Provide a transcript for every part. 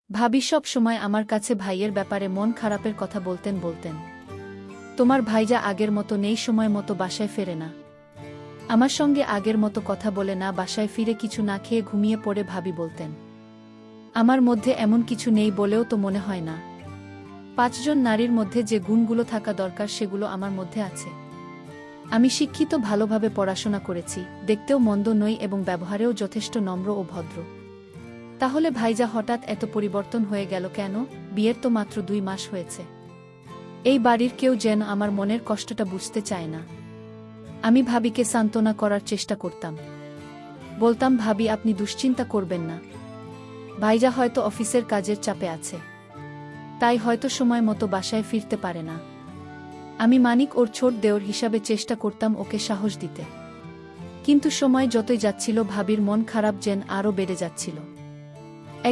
ভাবি সব সময় আমার কাছে ভাইয়ের ব্যাপারে মন খারাপের কথা বলতেন। তোমার ভাইজা আগের মতো নেই, সময় মতো বাসায় ফেরে না, আমার সঙ্গে আগের মতো কথা বলে না, বাসায় ফিরে কিছু না খেয়ে ঘুমিয়ে পড়ে। ভাবি বলতেন আমার মধ্যে এমন কিছু নেই বলেও তো মনে হয় না। ৫ জন নারীর মধ্যে যে গুণগুলো থাকা দরকার সেগুলো আমার মধ্যে আছে। আমি শিক্ষিত, ভালোভাবে পড়াশোনা করেছি, দেখতেও মন্দ নই এবং ব্যবহারেও যথেষ্ট নম্র ও ভদ্র। তাহলে ভাইজা হঠাৎ এত পরিবর্তন হয়ে গেল কেন? বিয়ের তো মাত্র ২ মাস হয়েছে। এই বাড়ির কেউ যেন আমার মনের কষ্টটা বুঝতে চায় না। আমি ভাবিকে সান্ত্বনা করার চেষ্টা করতাম, বলতাম ভাবি আপনি দুশ্চিন্তা করবেন না, ভাইজা হয়তো অফিসের কাজের চাপে আছে, তাই হয়তো সময় মতো বাসায় ফিরতে পারে না। আমি মানিক ওর ছোট দেওর হিসাবে চেষ্টা করতাম ওকে সাহস দিতে, কিন্তু সময় যতই যাচ্ছিল ভাবির মন খারাপ যেন আরও বেড়ে যাচ্ছিল।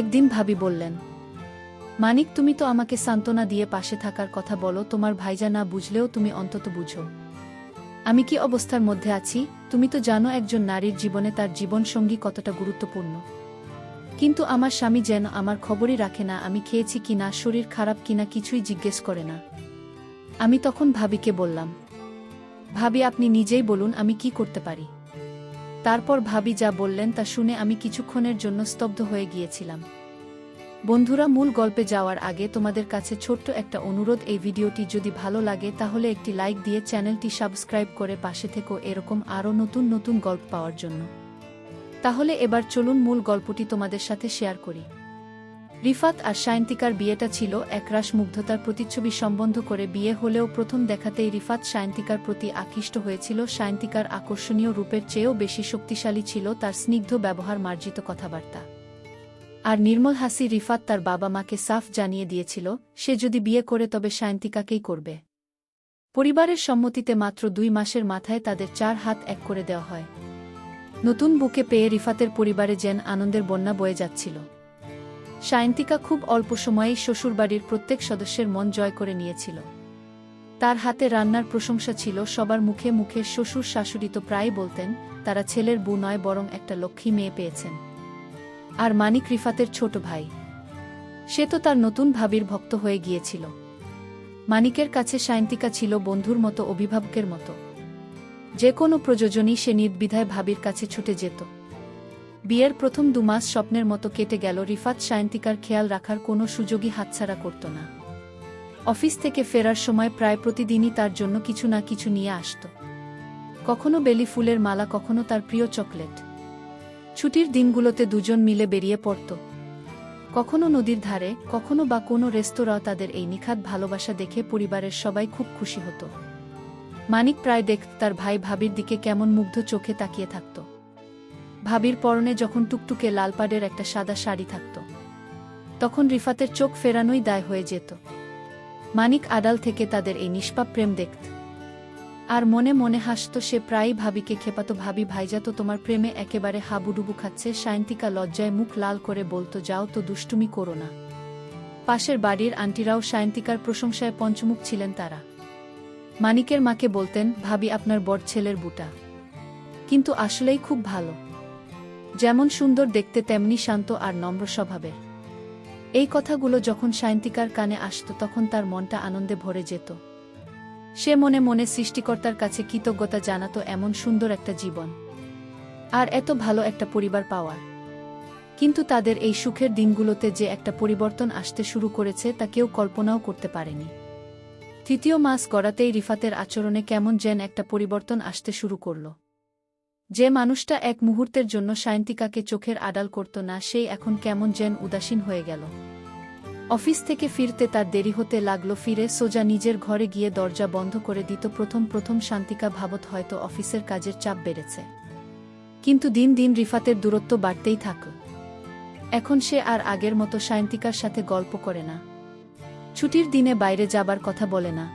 একদিন ভাবি বললেন, মানিক তুমি তো আমাকে সান্ত্বনা দিয়ে পাশে থাকার কথা বলো, তোমার ভাইজা না বুঝলেও তুমি অন্তত বুঝো আমি কি অবস্থার মধ্যে আছি। তুমি তো জানো একজন নারীর জীবনে তার জীবনসঙ্গী কতটা গুরুত্বপূর্ণ। কিন্তু আমার স্বামী যেন আমার খবরই রাখে না, আমি খেয়েছি কিনা, শরীর খারাপ কিনা কিছুই জিজ্ঞেস করে না। আমি তখন ভাবিকে বললাম, ভাবি আপনি নিজেই বলুন আমি কি করতে পারি। তারপর ভাবি যা বললেন তা শুনে আমি কিছুক্ষণের জন্য স্তব্ধ হয়ে গিয়েছিলাম। বন্ধুরা, মূল গল্পে যাওয়ার আগে তোমাদের কাছে ছোট্ট একটা অনুরোধ, এই ভিডিওটি যদি ভালো লাগে তাহলে একটি লাইক দিয়ে চ্যানেলটি সাবস্ক্রাইব করে পাশে থেকো এরকম আরও নতুন নতুন গল্প পাওয়ার জন্য। তাহলে এবার চলুন মূল গল্পটি তোমাদের সাথে শেয়ার করি। রিফাত আর সায়ন্তিকার বিয়েটা ছিল একরাশ মুগ্ধতার প্রতিচ্ছবি। সম্বন্ধ করে বিয়ে হলেও প্রথম দেখাতেই রিফাত সায়ন্তিকার প্রতি আকৃষ্ট হয়েছিল। সায়ন্তিকার আকর্ষণীয় রূপের চেয়েও বেশি শক্তিশালী ছিল তার স্নিগ্ধ ব্যবহার, মার্জিত কথাবার্তা আর নির্মল হাসি। রিফাত তার বাবা মাকে সাফ জানিয়ে দিয়েছিল সে যদি বিয়ে করে তবে সায়ন্তিকাকেই করবে। পরিবারের সম্মতিতে মাত্র ২ মাসের মাথায় তাদের ৪ হাত এক করে দেওয়া হয়। নতুন বুকে পেয়ে রিফাতের পরিবারে যেন আনন্দের বন্যা বয়ে যাচ্ছিল। সায়ন্তিকা খুব অল্প সময়েই শ্বশুরবাড়ির প্রত্যেক সদস্যের মন জয় করে নিয়েছিল। তার হাতে রান্নার প্রশংসা ছিল সবার মুখে মুখে। শ্বশুর শাশুড়ি তো প্রায় বলতেন তারা ছেলের বউ নয় বরং একটা লক্ষ্মী মেয়ে পেয়েছেন। আর মানিক রিফাতের ছোট ভাই, সে তো তার নতুন ভাবির ভক্ত হয়ে গিয়েছিল। মানিকের কাছে সায়ন্তিকা ছিল বন্ধুর মতো, অভিভাবকের মতো। যে কোনো প্রয়োজনেই সে নির্দ্বিধায় ভাবির কাছে ছুটে যেত। বিয়ের প্রথম ২ মাস স্বপ্নের মতো কেটে গেল। রিফাত সায়ন্তিকার খেয়াল রাখার কোনো সুযোগই হাতছাড়া করত না। অফিস থেকে ফেরার সময় প্রায় প্রতিদিনই তার জন্য কিছু না কিছু নিয়ে আসত, কখনো বেলি ফুলের মালা, কখনো তার প্রিয় চকলেট। ছুটির দিনগুলোতে দুজন মিলে বেরিয়ে পড়ত, কখনো নদীর ধারে, কখনো বা কোনো রেস্তোরাঁ। তাদের এই নিখাত ভালোবাসা দেখে পরিবারের সবাই খুব খুশি হতো। মানিক প্রায় দেখত তার ভাই ভাবির দিকে কেমন মুগ্ধ চোখে তাকিয়ে থাকত। ভাবির পরনে যখন টুকটুকে লাল পাড়ের একটা সাদা শাড়ি থাকত তখন রিফাতের চোখ ফেরানোই দায় হয়ে যেত। মানিক আড়াল থেকে তাদের এই নিষ্পাপ প্রেম দেখত আর মনে মনে হাসত। সে প্রায়ই ভাবিকে খেপাত, ভাবি ভাইজা তো তোমার প্রেমে একেবারে হাবুডুবু খাচ্ছে। সায়ন্তিকা লজ্জায় মুখ লাল করে বলতো, যাও তো, দুষ্টুমি করো না। পাশের বাড়ির আন্টিরাও সায়ন্তিকার প্রশংসায় পঞ্চমুখ ছিলেন। তারা মানিকের মাকে বলতেন, ভাবি আপনার বড় ছেলের বুটা কিন্তু আসলেই খুব ভালো, যেমন সুন্দর দেখতে তেমনি শান্ত আর নম্র স্বভাবের। এই কথাগুলো যখন সায়ন্তিকার কানে আসত তখন তার মনটা আনন্দে ভরে যেত। সে মনে মনে সৃষ্টিকর্তার কাছে কৃতজ্ঞতা জানাত এমন সুন্দর একটা জীবন আর এত ভালো একটা পরিবার পাওয়ার। কিন্তু তাদের এই সুখের দিনগুলোতে যে একটা পরিবর্তন আসতে শুরু করেছে তা কেউ কল্পনাও করতে পারেনি। ৩য় মাস গড়াতেই রিফাতের আচরণে কেমন যেন একটা পরিবর্তন আসতে শুরু করল। যে মানুষটা এক মুহূর্তের জন্য সায়ন্তিকাকে চোখের আড়াল করত না, সেই এখন কেমন যেন উদাসীন হয়ে গেল। অফিস থেকে ফিরতে তার দেরি হতে লাগল। ফিরে সোজা নিজের ঘরে গিয়ে দরজা বন্ধ করে দিত। প্রথম সায়ন্তিকা ভাবত হয়তো অফিসের কাজের চাপ বেড়েছে, কিন্তু দিন দিন রিফাতের দূরত্ব বাড়তেই থাকল। এখন সে আর আগের মতো সায়ন্তিকার সাথে গল্প করে না, ছুটির দিনে বাইরে যাবার কথা বলে না।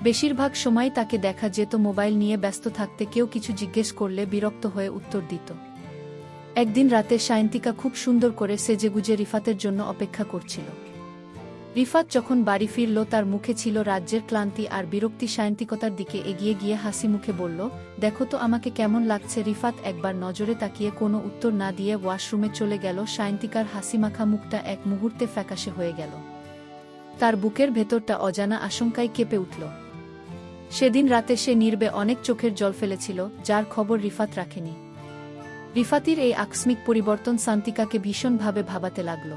বেশিরভাগ সময় তাকে দেখা যেত মোবাইল নিয়ে ব্যস্ত থাকতে। কেউ কিছু জিজ্ঞেস করলে বিরক্ত হয়ে উত্তর দিত। একদিন রাতে সায়ন্তিকা খুব সুন্দর করে সেজেগুজে রিফাতের জন্য অপেক্ষা করছিল। রিফাত যখন বাড়ি ফিরল তার মুখে ছিল রাজ্যের ক্লান্তি আর বিরক্তি। সায়ন্তিকতার দিকে এগিয়ে গিয়ে হাসি মুখে বলল, দেখো তো আমাকে কেমন লাগছে। রিফাত একবার নজরে তাকিয়ে কোনো উত্তর না দিয়ে ওয়াশরুমে চলে গেল। সায়ন্তিকার হাসিমাখা মুখটা এক মুহূর্তে ফ্যাকাশে হয়ে গেল। তার বুকের ভেতরটা অজানা আশঙ্কায় কেঁপে উঠল। সেদিন রাতে সে নীরবে অনেক চোখের জল ফেলেছিল, যার খবর রিফাত রাখেনি। রিফাতির এই আকস্মিক পরিবর্তন শান্তিকাকে ভীষণভাবে ভাবাতে লাগল।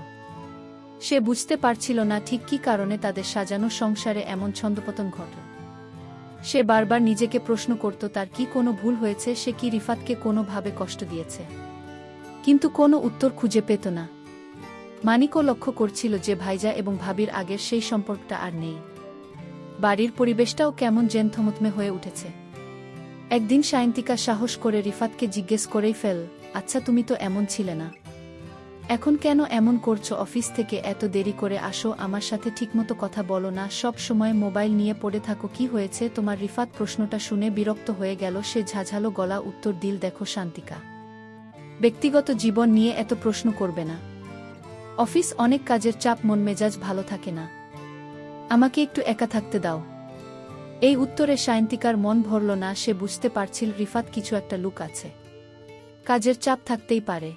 সে বুঝতে পারছিল না ঠিক কী কারণে তাদের সাজানো সংসারে এমন ছন্দপতন ঘটল। সে বারবার নিজেকে প্রশ্ন করত তার কি কোনো ভুল হয়েছে, সে কি রিফাতকে কোনোভাবে কষ্ট দিয়েছে। কিন্তু কোনো উত্তর খুঁজে পেত না। মানিকও লক্ষ্য করছিল যে ভাইজা এবং ভাবির আগের সেই সম্পর্কটা আর নেই। বাড়ির পরিবেশটাও কেমন যেন থমথমে হয়ে উঠেছে। একদিন সায়ন্তিকা সাহস করে রিফাতকে জিজ্ঞেস করেই ফেল, আচ্ছা তুমি তো এমন ছিলে না, এখন কেন এমন করছো? অফিস থেকে এত দেরি করে আসো, আমার সাথে ঠিকমতো কথা বলো না, সব সময় মোবাইল নিয়ে পড়ে থাকো, কি হয়েছে তোমার? রিফাত প্রশ্নটা শুনে বিরক্ত হয়ে গেল। সে ঝাঝালো গলা উত্তর দিল, দেখো শান্তিকা, ব্যক্তিগত জীবন নিয়ে এত প্রশ্ন করবে না। অফিস অনেক কাজের চাপ, মন মেজাজ ভালো থাকে না, আমাকে একটু একা থাকতে দাও। এই উত্তরে সায়ন্তিকার মন ভরল না। সে বুঝতে পারছিল রিফাত কিছু একটা লুক আছে। কাজের চাপ থাকতেই পারে,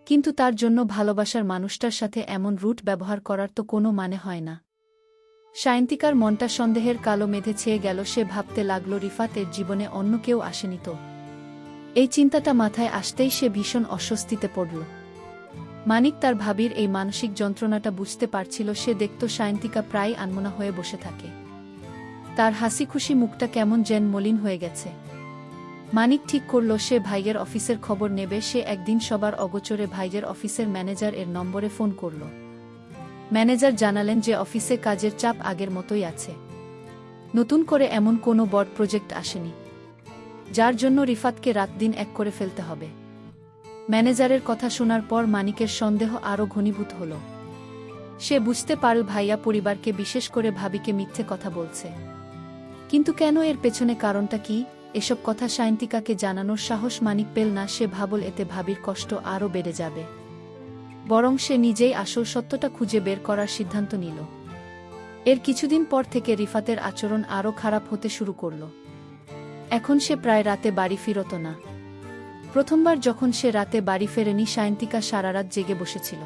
কিন্তু তার জন্য ভালোবাসার মানুষটার সাথে এমন রুট ব্যবহার করার তো কোনো মানে হয় না। সায়ন্তিকার মনটা সন্দেহের কালো মেঘে ছেয়ে গেল। সে ভাবতে লাগল রিফাতের জীবনে অন্য কেউ আসেনি তো? এই চিন্তাটা মাথায় আসতেই সে ভীষণ অস্বস্তিতে পড়ল। মানিক তার ভাবির এই মানসিক যন্ত্রণাটা বুঝতে পারছিল। সে দেখত সায়ন্তিকা প্রায় আনমনা হয়ে বসে থাকে, তার হাসি খুশি মুখটা কেমন যেন মলিন হয়ে গেছে। মানিক ঠিক করল সে ভাইয়ের অফিসের খবর নেবে। সে একদিন সবার অগোচরে ভাইয়ের অফিসের ম্যানেজার এর নম্বরে ফোন করল। ম্যানেজার জানালেন যে অফিসে কাজের চাপ আগের মতোই আছে, নতুন করে এমন কোনো বড় প্রজেক্ট আসেনি, যার জন্য রিফাতকে রাত দিন এক করে ফেলতে হবে। ম্যানেজারের কথা শোনার পর মানিকের সন্দেহ আরও ঘনীভূত হল। সে বুঝতে পারল ভাইয়া পরিবারকে, বিশেষ করে ভাবিকে মিথ্যে কথা বলছে। কিন্তু কেন, এর পেছনে কারণটা কি? এসব কথা সায়ন্তিকাকে জানানোর সাহস মানিক পেল না। সে ভাবল এতে ভাবির কষ্ট আরও বেড়ে যাবে, বরং সে নিজেই আসল সত্যটা খুঁজে বের করার সিদ্ধান্ত নিল। এর কিছুদিন পর থেকে রিফাতের আচরণ আরও খারাপ হতে শুরু করল। এখন সে প্রায় রাতে বাড়ি ফিরত না। প্রথমবার যখন সে রাতে বাড়ি ফেরেনি, সায়ন্তিকা সারারাত জেগে বসেছিল।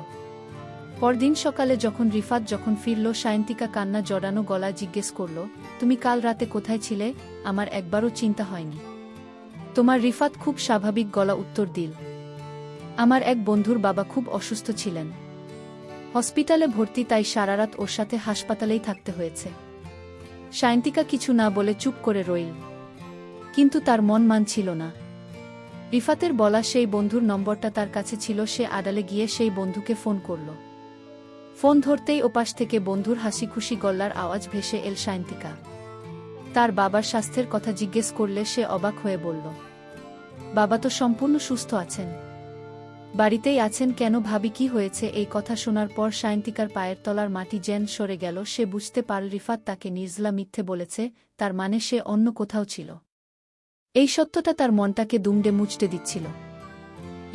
পরদিন সকালে যখন রিফাত ফিরল, সায়ন্তিকা কান্না জড়ানো গলায় জিজ্ঞেস করল, তুমি কাল রাতে কোথায় ছিলে? আমার একবারও চিন্তা হয়নি তোমার। রিফাত খুব স্বাভাবিক গলা উত্তর দিল, আমার এক বন্ধুর বাবা খুব অসুস্থ ছিলেন, হসপিটালে ভর্তি, তাই সারারাত ওর সাথে হাসপাতালেই থাকতে হয়েছে। সায়ন্তিকা কিছু না বলে চুপ করে রইল, কিন্তু তার মন মানছিল না। রিফাতের বলা সেই বন্ধুর নম্বরটা তার কাছে ছিল। সে আড়ালে গিয়ে সেই বন্ধুকে ফোন করল। ফোন ধরতেই ওপাশ থেকে বন্ধুর হাসি খুশি গলার আওয়াজ ভেসে এল। সায়ন্তিকা তার বাবার স্বাস্থ্যের কথা জিজ্ঞেস করলে সে অবাক হয়ে বলল, বাবা তো সম্পূর্ণ সুস্থ আছেন, বাড়িতেই আছেন। কেন ভাবি, কি হয়েছে? এই কথা শোনার পর সায়ন্তিকার পায়ের তলার মাটি যেন সরে গেল। সে বুঝতে পারল রিফাত তাকে নির্জলা মিথ্যে বলেছে, তার মানে সে অন্য কোথাও ছিল। এই সত্যটা তার মনটাকে দুমড়ে মুচড়ে দিচ্ছিল।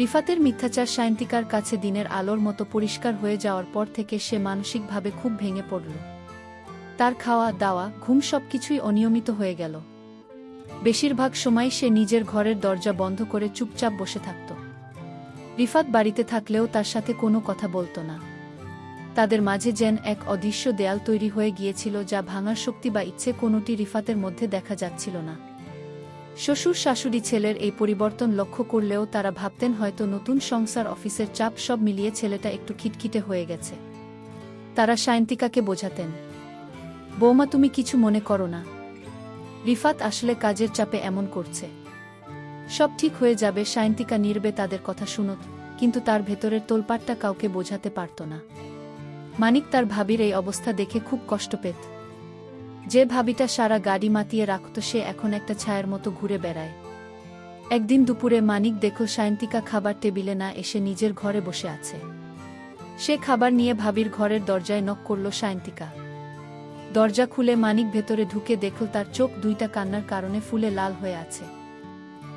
রিফাতের মিথ্যাচার সায়ন্তিকার কাছে দিনের আলোর মতো পরিষ্কার হয়ে যাওয়ার পর থেকে সে মানসিকভাবে খুব ভেঙে পড়ল। তার খাওয়া দাওয়া, ঘুম সবকিছুই অনিয়মিত হয়ে গেল। বেশিরভাগ সময় সে নিজের ঘরের দরজা বন্ধ করে চুপচাপ বসে থাকত। রিফাত বাড়িতে থাকলেও তার সাথে কোনো কথা বলত না। তাদের মাঝে যেন এক অদৃশ্য দেয়াল তৈরি হয়ে গিয়েছিল, যা ভাঙার শক্তি বা ইচ্ছে কোনোটি রিফাতের মধ্যে দেখা যাচ্ছিল না। শ্বশুর শাশুড়ি ছেলের এই পরিবর্তন লক্ষ্য করলেও তারা ভাবতেন হয়তো নতুন সংসার, অফিসের চাপ, সব মিলিয়ে ছেলেটা একটু খিটখিটে হয়ে গেছে। তারা সায়ন্তিকাকে বোঝাতেন, বৌমা তুমি কিছু মনে করো না, রিফাত আসলে কাজের চাপে এমন করছে, সব ঠিক হয়ে যাবে। সায়ন্তিকা নীরবে তাদের কথা শুনত, কিন্তু তার ভেতরের তোলপাটটা কাউকে বোঝাতে পারত না। মানিক তার ভাবির এই অবস্থা দেখে খুব কষ্ট পেত। যে ভাবিটা সারা গাড়ি মাতিয়ে রাখত, সে এখন একটা ছায়ার মতো ঘুরে বেড়ায়। একদিন দুপুরে মানিক দেখল সায়ন্তিকা খাবার টেবিলে না এসে নিজের ঘরে বসে আছে। সে খাবার নিয়ে ভাবির ঘরের দরজায় নক করল। সায়ন্তিকা দরজা খুলে মানিক ভেতরে ঢুকে দেখল তার চোখ দুইটা কান্নার কারণে ফুলে লাল হয়ে আছে।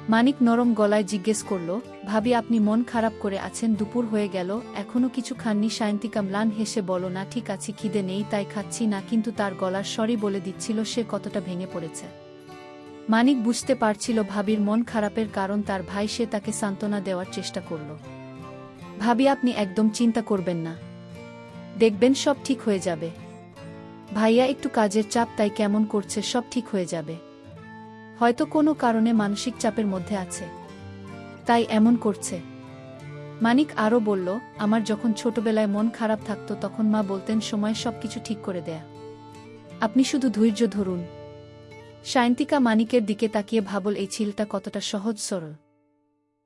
মানিক নরম গলায় জিজ্ঞেস করল, ভাবি আপনি মন খারাপ করে আছেন, দুপুর হয়ে গেল এখনো কিছু খাননি। সায়ন্তিকা ম্লান হেসে বলল, না ঠিক আছি, খিদে নেই তাই খাচ্ছি না। কিন্তু তার গলার স্বরই বলে দিচ্ছিল সে কতটা ভেঙে পড়েছে। মানিক বুঝতে পারছিল ভাবির মন খারাপের কারণ তার ভাই, সে তাকে সান্ত্বনা দেওয়ার চেষ্টা করল। ভাবি আপনি একদম চিন্তা করবেন না, দেখবেন সব ঠিক হয়ে যাবে। ভাইয়া একটু কাজের চাপ তাই কেমন করছে, সব ঠিক হয়ে যাবে। হয়তো কোনো কারণে মানসিক চাপের মধ্যে আছে, তাই এমন করছে। মানিক আরও বলল, আমার যখন ছোটবেলায় মন খারাপ থাকতো তখন মা বলতেন সময় সবকিছু ঠিক করে দেয়া, আপনি শুধু ধৈর্য ধরুন। সায়ন্তিকা মানিকের দিকে তাকিয়ে ভাবল এই ছেলেটা কতটা সহজ সরল,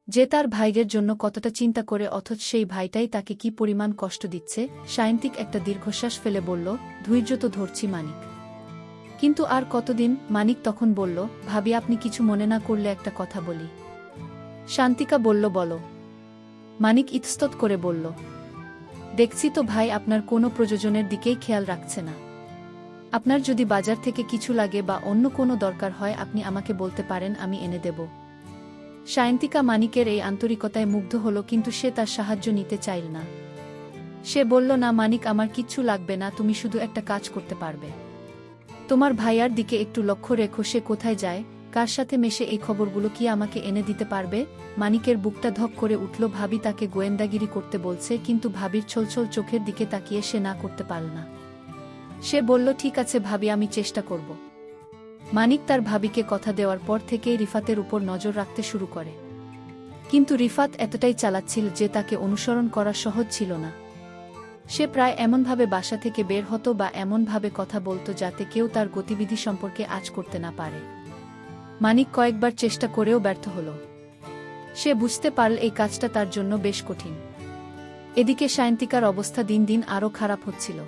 যে তার ভাইয়ের জন্য কতটা চিন্তা করে, অথচ সেই ভাইটাই তাকে কি পরিমাণ কষ্ট দিচ্ছে। সায়ন্তিক একটা দীর্ঘশ্বাস ফেলে বলল, ধৈর্য তো ধরছি মানিক, কিন্তু আর কতদিন। মানিক তখন বলল, ভাবি আপনি কিছু মনে না করলে একটা কথা বলি। শান্তিকা বলল, বলো। মানিক ইতস্তত করে বলল, দেখছি তো ভাই আপনার কোনো প্রয়োজনের দিকেই খেয়াল রাখছে না। আপনার যদি বাজার থেকে কিছু লাগে বা অন্য কোনো দরকার হয় আপনি আমাকে বলতে পারেন, আমি এনে দেব। সায়ন্তিকা মানিকের এই আন্তরিকতায় মুগ্ধ হল, কিন্তু সে তার সাহায্য নিতে চাইল না। সে বলল, না মানিক, আমার কিচ্ছু লাগবে না, তুমি শুধু একটা কাজ করতে পারবে। তোমার ভাইয়ার দিকে একটু লক্ষ্য রেখো, সে কোথায় যায়, কার সাথে মেশে, এই খবরগুলো কি আমাকে এনে দিতে পারবে? মানিকের বুকটা ধক করে উঠল। ভাবি তাকে গোয়েন্দাগিরি করতে বলছে, কিন্তু ভাবির ছলছল চোখের দিকে তাকিয়ে সে না করতে পারল না। সে বলল, ঠিক আছে ভাবি, আমি চেষ্টা করব। মানিক তার ভাবিকে কথা দেওয়ার পর থেকেই রিফাতের উপর নজর রাখতে শুরু করে, কিন্তু রিফাত এতটাই চালাচ্ছিল যে তাকে অনুসরণ করা সহজ ছিল না। সে প্রায় এমনভাবে বাসা থেকে বের হতো বা এমনভাবে কথা বলতো যাতে কেউ তার গতিবিধি সম্পর্কে আঁচ করতে না পারে। মানিক কয়েকবার চেষ্টা করেও ব্যর্থ হল। সে বুঝতে পারল এই কাজটা তার জন্য বেশ কঠিন। এদিকে সায়ন্তিকার অবস্থা দিন দিন আরও খারাপ হচ্ছিল।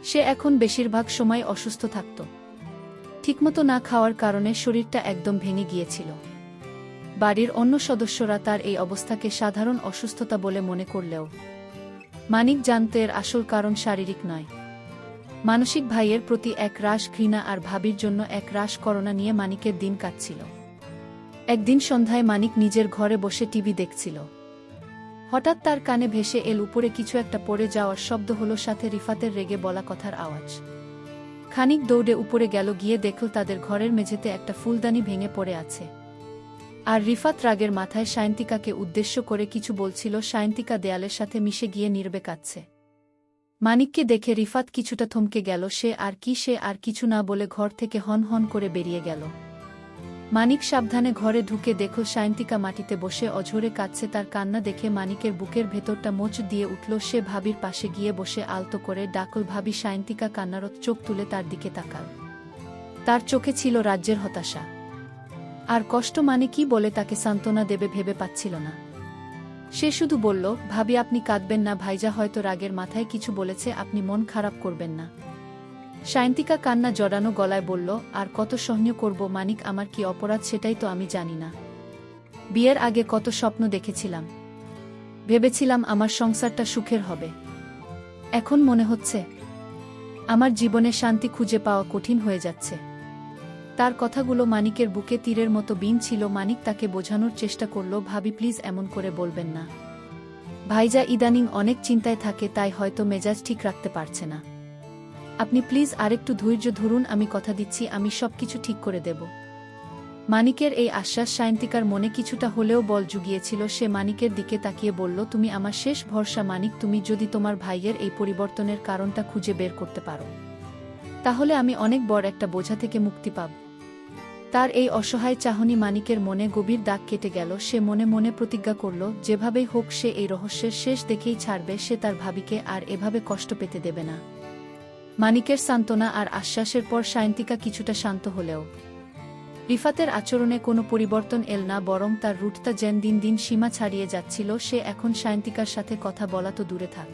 সে এখন বেশিরভাগ সময় অসুস্থ থাকত। ঠিকমতো না খাওয়ার কারণে শরীরটা একদম ভেঙে গিয়েছিল। বাড়ির অন্য সদস্যরা তার এই অবস্থাকে সাধারণ অসুস্থতা বলে মনে করলেও মানিক জানত এর আসল কারণ শারীরিক নয়, মানসিক। ভাইয়ের প্রতি এক রাশ ঘৃণা আর ভাবির জন্য এক রাশ করুণা নিয়ে মানিকের দিন কাটছিল। একদিন সন্ধ্যায় মানিক নিজের ঘরে বসে টিভি দেখছিল। হঠাৎ তার কানে ভেসে এল উপরে কিছু একটা পড়ে যাওয়ার শব্দ হলো, সাথে রিফাতের রেগে বলা কথার আওয়াজ। খানিক দৌড়ে উপরে গেল, গিয়ে দেখল তাদের ঘরের মেঝেতে একটা ফুলদানি ভেঙে পড়ে আছে। আর রিফাত রাগের মাথায় সায়ন্তিকাকে উদ্দেশ্য করে কিছু বলছিল। সায়ন্তিকা দেয়ালের সাথে মিশে গিয়ে নীরবে কাঁদছে। মানিককে দেখে রিফাত কিছুটা থমকে গেল। সে আর কিছু না বলে ঘর থেকে হন হন করে বেরিয়ে গেল। মানিক সাবধানে ঘরে ঢুকে দেখল সায়ন্তিকা মাটিতে বসে অঝরে কাঁদছে। তার কান্না দেখে মানিকের বুকের ভেতরটা মোচ দিয়ে উঠল। সে ভাবির পাশে গিয়ে বসে আলতো করে ডাকল, ভাবি। সায়ন্তিকা কান্নারত চোখ তুলে তার দিকে তাকাল। তার চোখে ছিল রাজ্যের হতাশা আর কষ্ট। মানে কি বলে তাকে সান্ত্বনা দেবে ভেবে পাচ্ছিল না। সে শুধু বলল, ভাবি আপনি কাঁদবেন না, ভাইজা হয়তো রাগের মাথায় কিছু বলেছে, আপনি মন খারাপ করবেন না। সায়ন্তিকা কান্না জড়ানো গলায় বলল, আর কত সহ্য করব মানিক, আমার কি অপরাধ সেটাই তো আমি জানি না। বিয়ের আগে কত স্বপ্ন দেখেছিলাম, ভেবেছিলাম আমার সংসারটা সুখের হবে। এখন মনে হচ্ছে আমার জীবনে শান্তি খুঁজে পাওয়া কঠিন হয়ে যাচ্ছে। তার কথাগুলো মানিকের বুকে তীরের মতো বিন ছিল। মানিক তাকে বোঝানোর চেষ্টা করল, ভাবি প্লিজ এমন করে বলবেন না। ভাইজা ইদানিং অনেক চিন্তায় থাকে, তাই হয়তো মেজাজ ঠিক রাখতে পারছে না। আপনি প্লিজ আরেকটু ধৈর্য ধরুন, আমি কথা দিচ্ছি আমি সবকিছু ঠিক করে দেব। মানিকের এই আশ্বাস সায়ন্তিকার মনে কিছুটা হলেও বল জুগিয়েছিল। সে মানিকের দিকে তাকিয়ে বলল, তুমি আমার শেষ ভরসা মানিক। তুমি যদি তোমার ভাইয়ের এই পরিবর্তনের কারণটা খুঁজে বের করতে পারো, তাহলে আমি অনেক বড় একটা বোঝা থেকে মুক্তি পাব। তার এই অসহায় চাহনি মানিকের মনে গভীর দাগ কেটে গেল। সে মনে মনে প্রতিজ্ঞা করল, যেভাবেই হোক সে এই রহস্যের শেষ দেখেই ছাড়বে। সে তার ভাবিকে আর এভাবে কষ্ট পেতে দেবে না। মানিকের সান্ত্বনা আর আশ্বাসের পর সায়ন্তিকা কিছুটা শান্ত হলেও রিফাতের আচরণে কোনো পরিবর্তন এল না, বরং তার রুটটা যেন দিন দিন সীমা ছাড়িয়ে যাচ্ছিল। সে এখন সায়ন্তিকার সাথে কথা বলা তো দূরে থাক,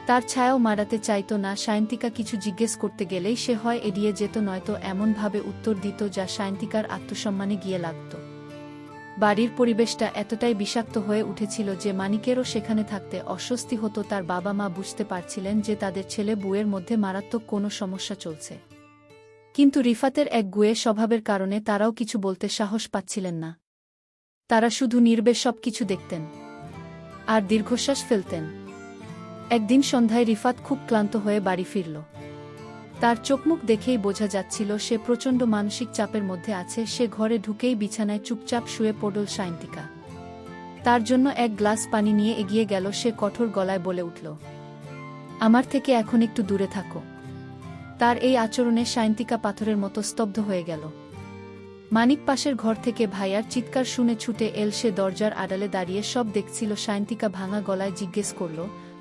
তার ছায়াও মারাতে চাইত না। সায়ন্তিকা কিছু জিজ্ঞেস করতে গেলেই সে হয় এড়িয়ে যেত, নয়তো এমনভাবে উত্তর দিত যা সায়ন্তিকার আত্মসম্মানে গিয়ে লাগত। বাড়ির পরিবেশটা এতটাই বিষাক্ত হয়ে উঠেছিল যে মানিকেরও সেখানে থাকতে অস্বস্তি হতো। তার বাবা মা বুঝতে পারছিলেন যে তাদের ছেলে বউয়ের মধ্যে মারাত্মক কোনো সমস্যা চলছে, কিন্তু রিফাতের এক গুয়ে স্বভাবের কারণে তারাও কিছু বলতে সাহস পাচ্ছিলেন না। তারা শুধু নির্বেশ সবকিছু দেখতেন আর দীর্ঘশ্বাস ফেলতেন। একদিন সন্ধ্যায় রিফাত খুব ক্লান্ত হয়ে বাড়ি ফিরল। তার চোখমুখ দেখেই বোঝা যাচ্ছিল সে প্রচণ্ড মানসিক চাপের মধ্যে আছে। সে ঘরে ঢুকেই বিছানায় চুপচাপ শুয়ে পড়ল সায়ন্তিকা। তার জন্য এক গ্লাস পানি নিয়ে এগিয়ে গেল। সে কঠোর গলায় বলে উঠল, আমার থেকে এখন একটু দূরে থাকো। তার এই আচরণে সায়ন্তিকা পাথরের মতো স্তব্ধ হয়ে গেল। মানিক পাশের ঘর থেকে ভাইয়ার চিৎকার শুনে ছুটে এল। সে দরজার আড়ালে দাঁড়িয়ে সব দেখছিল। সায়ন্তিকা ভাঙা গলায় জিজ্ঞেস করল,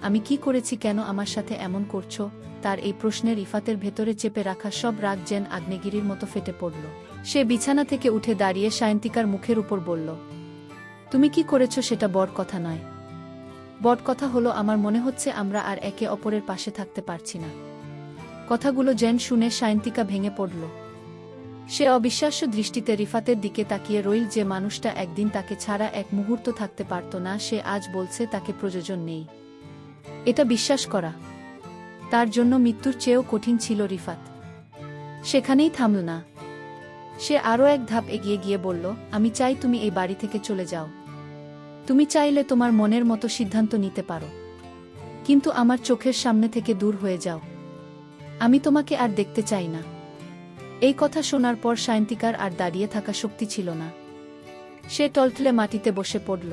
আমি কি করেছি, কেন আমার সাথে এমন করছো? তার এই প্রশ্নে রিফাতের ভেতরে চেপে রাখা সব রাগ যেন আগ্নেয়গিরির মতো ফেটে পড়ল। সে বিছানা থেকে উঠে দাঁড়িয়ে সায়ন্তিকার মুখের উপর বলল, তুমি কি করেছ সেটা বড় কথা নয়। বড় কথা হলো আমার মনে হচ্ছে আমরা আর একে অপরের পাশে থাকতে পারছি না। কথাগুলো যেন শুনে সায়ন্তিকা ভেঙে পড়ল। সে অবিশ্বাস্য দৃষ্টিতে রিফাতের দিকে তাকিয়ে রইল। যে মানুষটা একদিন তাকে ছাড়া এক মুহূর্ত থাকতে পারত না, সে আজ বলছে তাকে প্রয়োজন নেই। এটা বিশ্বাস করা তার জন্য মৃত্যুর চেয়েও কঠিন ছিল। রিফাত সেখানেই থামল না। সে আরও এক ধাপ এগিয়ে গিয়ে বলল, আমি চাই তুমি এই বাড়ি থেকে চলে যাও। তুমি চাইলে তোমার মনের মতো সিদ্ধান্ত নিতে পারো, কিন্তু আমার চোখের সামনে থেকে দূর হয়ে যাও। আমি তোমাকে আর দেখতে চাই না। এই কথা শোনার পর সায়ন্তিকার আর দাঁড়িয়ে থাকা শক্তি ছিল না। সে টলটলে মাটিতে বসে পড়ল।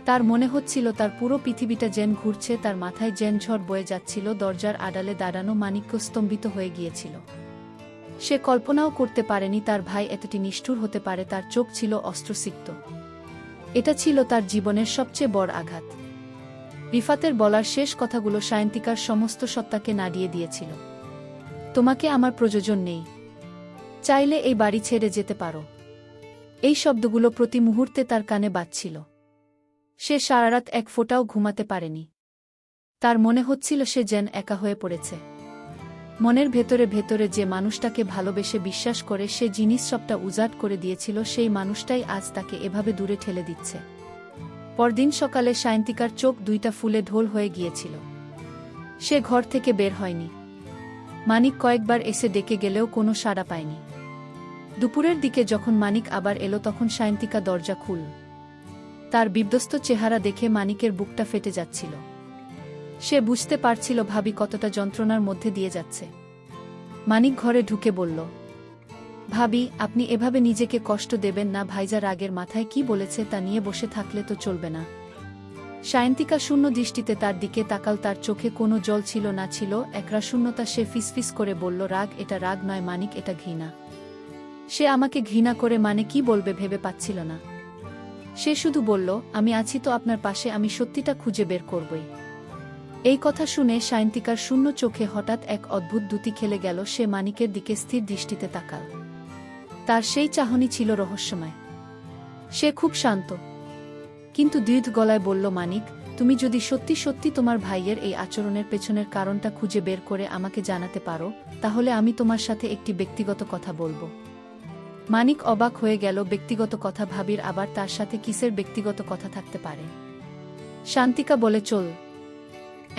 তার মনে হচ্ছিল তার পুরো পৃথিবীটা যেন ঘুরছে, তার মাথায় যেন ঝড় বয়ে যাচ্ছিল। দরজার আড়ালে দাঁড়ানো মানিক্য স্তম্ভিত হয়ে গিয়েছিল। সে কল্পনাও করতে পারেনি তার ভাই এতটি নিষ্ঠুর হতে পারে। তার চোখ ছিল অস্ত্রসিক্ত। এটা ছিল তার জীবনের সবচেয়ে বড় আঘাত। রিফাতের বলার শেষ কথাগুলো সায়ন্তিকার সমস্ত সত্তাকে নাড়িয়ে দিয়েছিল। তোমাকে আমার প্রয়োজন নেই, চাইলে এই বাড়ি ছেড়ে যেতে পারো। এই শব্দগুলো প্রতি মুহূর্তে তার কানে বাজছিল। সে সারারাত এক ফোঁটাও ঘুমাতে পারেনি। তার মনে হচ্ছিল সে যেন একা হয়ে পড়েছে। মনের ভেতরে ভেতরে যে মানুষটাকে ভালোবেসে বিশ্বাস করে সে জিনিস সবটা উজাড় করে দিয়েছিল, সেই মানুষটাই আজ তাকে এভাবে দূরে ঠেলে দিচ্ছে। পরদিন সকালে সায়ন্তিকার চোখ দুইটা ফুলে ঢোল হয়ে গিয়েছিল। সে ঘর থেকে বের হয়নি। মানিক কয়েকবার এসে ডেকে গেলেও কোনো সাড়া পায়নি। দুপুরের দিকে যখন মানিক আবার এলো তখন সায়ন্তিকা দরজা খুলল। তার বিধ্বস্ত চেহারা দেখে মানিকের বুকটা ফেটে যাচ্ছিল। সে বুঝতে পারছিল ভাবি কতটা যন্ত্রণার মধ্যে দিয়ে যাচ্ছে। মানিক ঘরে ঢুকে বলল, ভাবি, আপনি এভাবে নিজেকে কষ্ট দেবেন না। ভাইজা রাগের মাথায় কি বলেছে তা নিয়ে বসে থাকলে তো চলবে না। সায়ন্তিকা শূন্য দৃষ্টিতে তার দিকে তাকাল। তার চোখে কোনো জল ছিল না, ছিল একরা শূন্যতা। সে ফিসফিস করে বলল, রাগ? এটা রাগ নয় মানিক, এটা ঘৃণা। সে আমাকে ঘৃণা করে মানে কি বলবে ভেবে পাচ্ছিল না। সে শুধু বলল, আমি আছি তো আপনার পাশে, আমি সত্যিটা খুঁজে বের করবই। এই কথা শুনে সায়ন্তিকার শূন্য চোখে হঠাৎ এক অদ্ভুত দ্যুতি খেলে গেল। সে মানিকের দিকে স্থির দৃষ্টিতে তাকাল। তার সেই চাহনি ছিল রহস্যময়। সে খুব শান্ত কিন্তু দৃঢ় গলায় বলল, মানিক, তুমি যদি সত্যি সত্যি তোমার ভাইয়ের এই আচরণের পেছনের কারণটা খুঁজে বের করে আমাকে জানাতে পারো, তাহলে আমি তোমার সাথে একটি ব্যক্তিগত কথা বলবো। মানিক অবাক হয়ে গেল। ব্যক্তিগত কথা? ভাবির আবার তার সাথে কিসের ব্যক্তিগত কথা থাকতে পারে? শান্তিকা বলে, চল,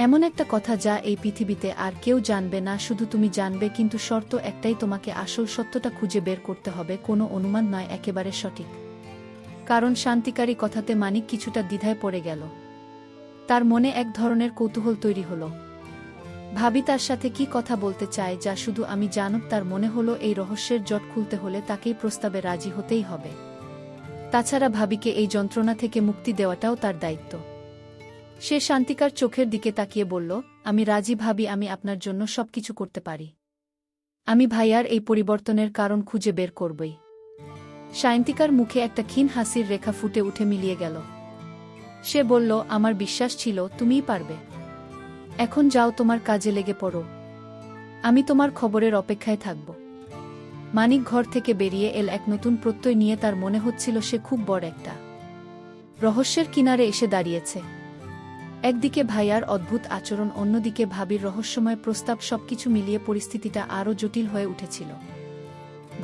এমন একটা কথা যা এই পৃথিবীতে আর কেউ জানবে না, শুধু তুমি জানবে। কিন্তু শর্ত একটাই, তোমাকে আসল সত্যটা খুঁজে বের করতে হবে। কোনো অনুমান নয়, একেবারে সঠিক। কারণ শান্তিকারী কথাতে মানিক কিছুটা দ্বিধায় পড়ে গেল। তার মনে এক ধরনের কৌতূহল তৈরি হলো। ভাবি তার সাথে কি কথা বলতে চায় যা শুধু আমি জানব? তার মনে হলো এই রহস্যের জট খুলতে হলে তাকেই প্রস্তাবে রাজি হতেই হবে। তাছাড়া ভাবিকে এই যন্ত্রণা থেকে মুক্তি দেওয়াটাও তার দায়িত্ব। সে শান্তিকার চোখের দিকে তাকিয়ে বলল, আমি রাজি ভাবি, আমি আপনার জন্য সবকিছু করতে পারি। আমি ভাইয়ার এই পরিবর্তনের কারণ খুঁজে বের করবই। সায়ন্তিকার মুখে একটা ক্ষীণ হাসির রেখা ফুটে উঠে মিলিয়ে গেল। সে বলল, আমার বিশ্বাস ছিল তুমিই পারবে। এখন যাও, তোমার কাজে লেগে পড়ো। আমি তোমার খবরের অপেক্ষায় থাকব। মানিক ঘর থেকে বেরিয়ে এল এক নতুন প্রত্যয় নিয়ে। তার মনে হচ্ছিল সে খুব বড় একটা রহস্যের কিনারে এসে দাঁড়িয়েছে। একদিকে ভাইয়ার অদ্ভুত আচরণ, অন্যদিকে ভাবির রহস্যময় প্রস্তাব। সবকিছু মিলিয়ে পরিস্থিতিটা আরও জটিল হয়ে উঠেছিল।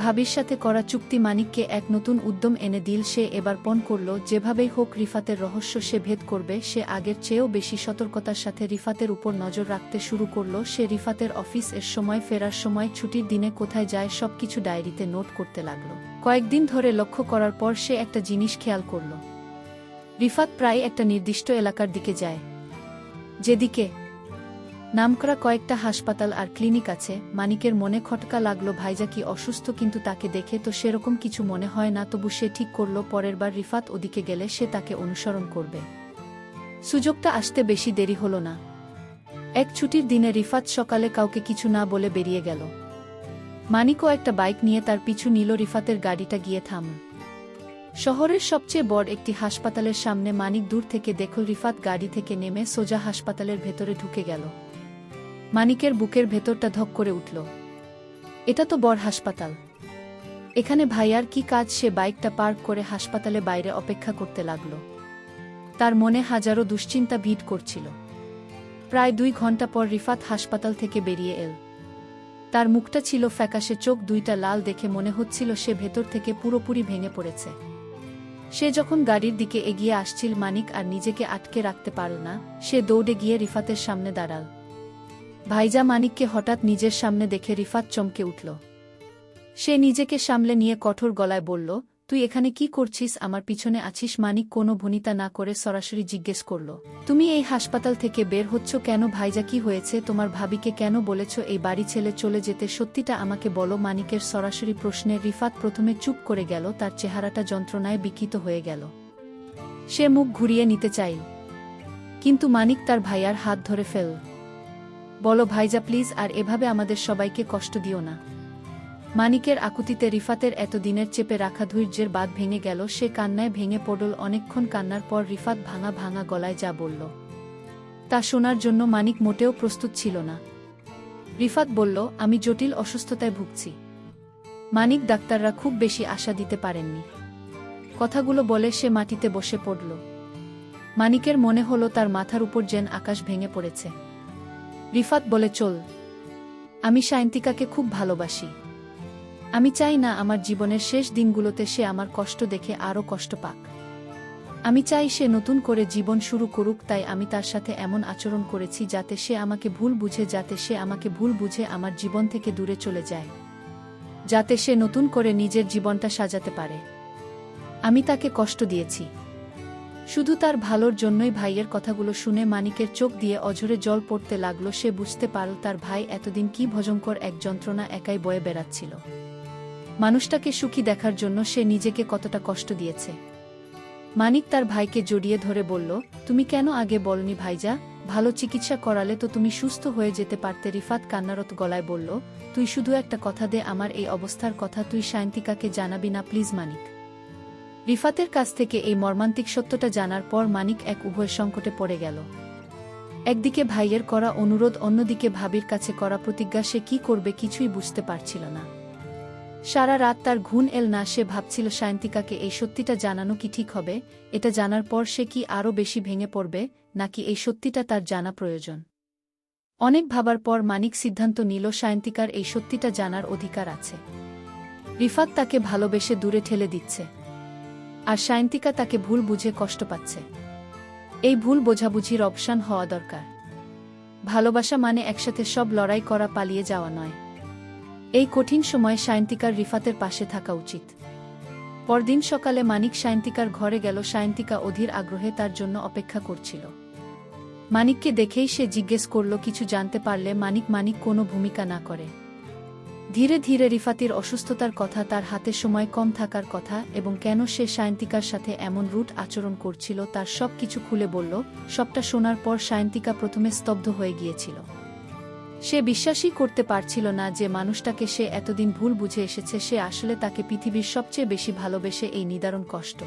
ভাবির সাথে করা চুক্তি মানিককে এক নতুন উদ্যম এনে দিল। সে এবার পণ করল, যেভাবেই হোক রিফাতের রহস্য সে ভেদ করবে। সে আগের চেয়েও বেশি সতর্কতার সাথে রিফাতের উপর নজর রাখতে শুরু করল। সে রিফাতের অফিস এর সময়, ফেরার সময়, ছুটির দিনে কোথায় যায় সবকিছু ডায়েরিতে নোট করতে লাগল। কয়েকদিন ধরে লক্ষ্য করার পর সে একটা জিনিস খেয়াল করল। রিফাত প্রায় একটা নির্দিষ্ট এলাকার দিকে যায়, যেদিকে নামকরা কয়েকটা হাসপাতাল আর ক্লিনিক আছে। মানিকের মনে খটকা লাগলো, ভাইজা কি অসুস্থ? কিন্তু তাকে দেখে তো সেরকম কিছু মনে হয় না। তবু সে ঠিক করল পরের বার রিফাত ওদিকে গেলে সে তাকে অনুসরণ করবে। সুযোগটা আসতে বেশি দেরি হলো না। এক ছুটির দিনে রিফাত সকালে কাউকে কিছু না বলে বেরিয়ে গেল। মানিকও একটা বাইক নিয়ে তার পিছু নিল। রিফাতের গাড়িটা গিয়ে থামল শহরের সবচেয়ে বড় একটি হাসপাতালের সামনে। মানিক দূর থেকে দেখল রিফাত গাড়ি থেকে নেমে সোজা হাসপাতালের ভেতরে ঢুকে গেল। মানিকের বুকের ভেতরটা ধক করে উঠল। এটা তো বড় হাসপাতাল, এখানে ভাইয়ার কি কাজ? সে বাইকটা পার্ক করে হাসপাতালে বাইরে অপেক্ষা করতে লাগল। তার মনে হাজারো দুশ্চিন্তা ভিড় করছিল। প্রায় 2 ঘন্টা পর রিফাত হাসপাতাল থেকে বেরিয়ে এল। তার মুখটা ছিল ফ্যাকাশে, চোখ দুইটা লাল, দেখে মনে হচ্ছিল সে ভেতর থেকে পুরোপুরি ভেঙে পড়েছে। সে যখন গাড়ির দিকে এগিয়ে আসছিল, মানিক আর নিজেকে আটকে রাখতে পারল না। সে দৌড়ে গিয়ে রিফাতের সামনে দাঁড়াল। ভাইজা! মানিককে হঠাৎ নিজের সামনে দেখে রিফাত চমকে উঠল। সে নিজেকে সামলে নিয়ে কঠোর গলায় বলল, তুই এখানে কি করছিস? আমার পিছনে আছিস? মানিক কোনো ভনিতা না করে সরাসরি জিজ্ঞেস করল, তুমি এই হাসপাতাল থেকে বের হচ্ছ কেন? ভাইজা, কি হয়েছে? তোমার ভাবিকে কেন বলেছ এই বাড়ি ছেড়ে চলে যেতে? সত্যিটা আমাকে বলো। মানিকের সরাসরি প্রশ্নে রিফাত প্রথমে চুপ করে গেল। তার চেহারাটা যন্ত্রণায় বিকৃত হয়ে গেল। সে মুখ ঘুরিয়ে নিতে চাইল, কিন্তু মানিক তার ভাইয়ার হাত ধরে ফেলল। বলো ভাইজা প্লিজ, আর এভাবে আমাদের সবাইকে কষ্ট দিও না। মানিকের আকুতিতে রিফাতের এতদিনের চেপে রাখা ধৈর্যের বাঁধ ভেঙে গেল। সে কান্নায় ভেঙে পড়ল। অনেকক্ষণ কান্নার পর রিফাত ভাঙা ভাঙা গলায় যা বলল তা শোনার জন্য মানিক মোটেও প্রস্তুত ছিল না। রিফাত বলল, আমি জটিল অসুস্থতায় ভুগছি। মানিক ডাক্তাররা খুব বেশি আশা দিতে পারেননি। কথাগুলো বলে সে মাটিতে বসে পড়ল। মানিকের মনে হলো তার মাথার উপর যেন আকাশ ভেঙে পড়েছে। রিফাত বলে, চল, আমি সায়ন্তিকাকে খুব ভালোবাসি। আমি চাই না আমার জীবনের শেষ দিনগুলোতে সে আমার কষ্ট দেখে আরও কষ্ট পাক। আমি চাই সে নতুন করে জীবন শুরু করুক। তাই আমি তার সাথে এমন আচরণ করেছি যাতে সে আমাকে ভুল বুঝে আমার জীবন থেকে দূরে চলে যায়, যাতে সে নতুন করে নিজের জীবনটা সাজাতে পারে। আমি তাকে কষ্ট দিয়েছি শুধু তার ভালোর জন্যই। ভাইয়ের কথাগুলো শুনে মানিকের চোখ দিয়ে অঝরে জল পড়তে লাগলো। সে বুঝতে পারল তার ভাই এতদিন কি ভয়ঙ্কর এক যন্ত্রণা একাই বয়ে বেড়াচ্ছিল। মানুষটাকে সুখী দেখার জন্য সে নিজেকে কতটা কষ্ট দিয়েছে। মানিক তার ভাইকে জড়িয়ে ধরে বলল, তুমি কেন আগে বলনি ভাইজা? ভালো চিকিৎসা করালে তো তুমি সুস্থ হয়ে যেতে পারতে। রিফাত কান্নারত গলায় বলল, তুই শুধু একটা কথা দে, আমার এই অবস্থার কথা তুই সায়ন্তিকাকে জানাবি না প্লিজ। মানিক রিফাতের কাছ থেকে এই মর্মান্তিক সত্যটা জানার পর মানিক এক উভয় সংকটে পড়ে গেল। একদিকে ভাইয়ের করা অনুরোধ, অন্যদিকে ভাবির কাছে করা প্রতিজ্ঞা। সে কি করবে কিছুই বুঝতে পারছিল না। সারা রাত তার ঘুম এল না। সে ভাবছিল সায়ন্তিকাকে এই সত্যিটা জানানো কি ঠিক হবে? এটা জানার পর সে কি আরও বেশি ভেঙে পড়বে, নাকি এই সত্যিটা তার জানা প্রয়োজন? অনেক ভাবার পর মানিক সিদ্ধান্ত নিল সায়ন্তিকার এই সত্যিটা জানার অধিকার আছে। রিফাত তাকে ভালোবেসে দূরে ঠেলে দিচ্ছে, আর সায়ন্তিকা তাকে ভুল বুঝে কষ্ট পাচ্ছে। এই ভুল বোঝাবুঝির অবসান হওয়া দরকার। ভালোবাসা মানে একসাথে সব লড়াই করা, পালিয়ে যাওয়া নয়। এই কঠিন সময়ে সায়ন্তিকার রিফাতের পাশে থাকা উচিত। পরদিন সকালে মানিক সায়ন্তিকার ঘরে গেল। সায়ন্তিকা অধীর আগ্রহে তার জন্য অপেক্ষা করছিল। মানিককে দেখেই সে জিজ্ঞেস করল, কিছু জানতে পারলে? মানিক কোনো ভূমিকা না করে ধীরে ধীরে রিফাতের অসুস্থতার কথা, তার হাতে সময় কম থাকার কথা, এবং কেন সে সায়ন্তিকার সাথে এমন রুট আচরণ করছিল তার সব কিছু খুলে বলল। সবটা শোনার পর সায়ন্তিকা প্রথমে স্তব্ধ হয়ে গিয়েছিল। সে বিশ্বাসই করতে পারছিল না যে মানুষটাকে সে এতদিন ভুল বুঝে এসেছে, সে আসলে তাকে পৃথিবীর সবচেয়ে বেশি ভালোবেসে এই নিদারুণ কষ্ট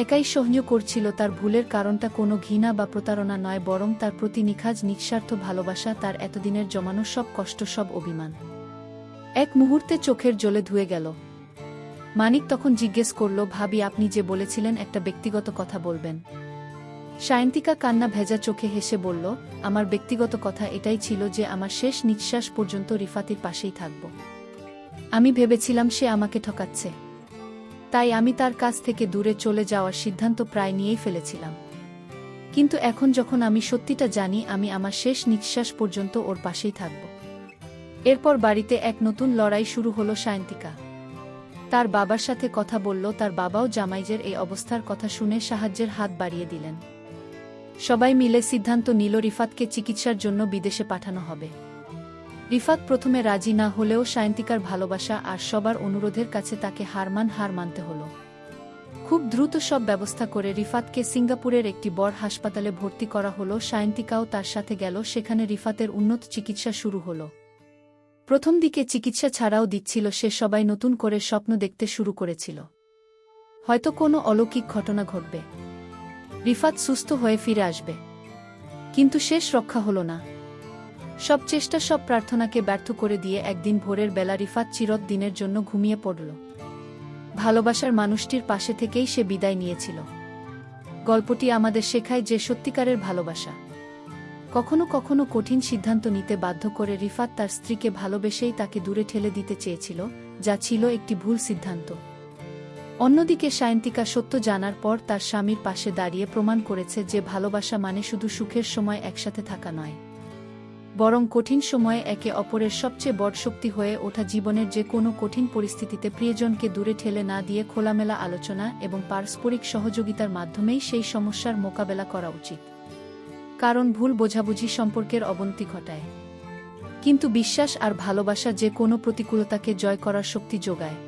একাই সহ্য করছিল। তার ভুলের কারণটা কোনো ঘৃণা বা প্রতারণা নয়, বরং তার প্রতি নিখাজ নিঃস্বার্থ ভালোবাসা, তার এতদিনের জমানো সব কষ্ট, সব অভিমান এক মুহূর্তে চোখের জলে ধুয়ে গেল। মানিক তখন জিজ্ঞেস করল, ভাবি, আপনি যে বলেছিলেন একটা ব্যক্তিগত কথা বলবেন? সায়ন্তিকা কান্না ভেজা চোখে হেসে বলল, আমার ব্যক্তিগত কথা এটাই ছিল যে আমার শেষ নিঃশ্বাস পর্যন্ত রিফাতের পাশেই থাকব। আমি ভেবেছিলাম সে আমাকে ঠকাচ্ছে, তাই আমি তার কাছ থেকে দূরে চলে যাওয়ার সিদ্ধান্ত প্রায় নিয়েই ফেলেছিলাম। কিন্তু এখন যখন আমি সত্যিটা জানি, আমি আমার শেষ নিঃশ্বাস পর্যন্ত ওর পাশেই থাকব। এরপর বাড়িতে এক নতুন লড়াই শুরু হলো। সায়ন্তিকা তার বাবার সাথে কথা বলল, তার বাবাও জামাইজের এই অবস্থার কথা শুনে সাহায্যের হাত বাড়িয়ে দিলেন। সবাই মিলে সিদ্ধান্ত নিল রিফাতকে চিকিৎসার জন্য বিদেশে পাঠানো হবে। রিফাত প্রথমে রাজি না হলেও সায়ন্তিকার ভালোবাসা আর সবার অনুরোধের কাছে তাকে হার মানতে হলো। খুব দ্রুত সব ব্যবস্থা করে রিফাতকে সিঙ্গাপুরের একটি বড় হাসপাতালে ভর্তি করা হলো। সায়ন্তিকাও তার সাথে গেল। সেখানে রিফাতের উন্নত চিকিৎসা শুরু হলো। প্রথম দিকে চিকিৎসা ছাড়াও দিচ্ছিল সে, সবাই নতুন করে স্বপ্ন দেখতে শুরু করেছিল, হয়তো কোনো অলৌকিক ঘটনা ঘটবে, রিফাত সুস্থ হয়ে ফিরে আসবে। কিন্তু শেষ রক্ষা হলো না। সব চেষ্টা, সব প্রার্থনাকে ব্যর্থ করে দিয়ে একদিন ভোরের বেলা রিফাত চিরদিনের জন্য ঘুমিয়ে পড়ল। ভালোবাসার মানুষটির পাশে থেকেই সে বিদায় নিয়েছিল। গল্পটি আমাদের শেখায় যে সত্যিকারের ভালোবাসা কখনো কখনো কঠিন সিদ্ধান্ত নিতে বাধ্য করে। রিফাত তার স্ত্রীকে ভালোবেসেই তাকে দূরে ঠেলে দিতে চেয়েছিল, যা ছিল একটি ভুল সিদ্ধান্ত। অন্যদিকে সায়ন্তিকা সত্য জানার পর তার স্বামীর পাশে দাঁড়িয়ে প্রমাণ করেছে যে ভালোবাসা মানে শুধু সুখের সময় একসাথে থাকা নয়, বরং কঠিন সময়ে একে অপরের সবচেয়ে বড় শক্তি হয়ে ওঠা। জীবনের যে কোনো কঠিন পরিস্থিতিতে প্রিয়জনকে দূরে ঠেলে না দিয়ে খোলামেলা আলোচনা এবং পারস্পরিক সহযোগিতার মাধ্যমেই সেই সমস্যার মোকাবেলা করা উচিত। কারণ ভুল বোঝাবুঝি সম্পর্কের অবনতি ঘটায়, কিন্তু বিশ্বাস আর ভালোবাসা যে কোনো প্রতিকূলতাকে জয় করার শক্তি যোগায়।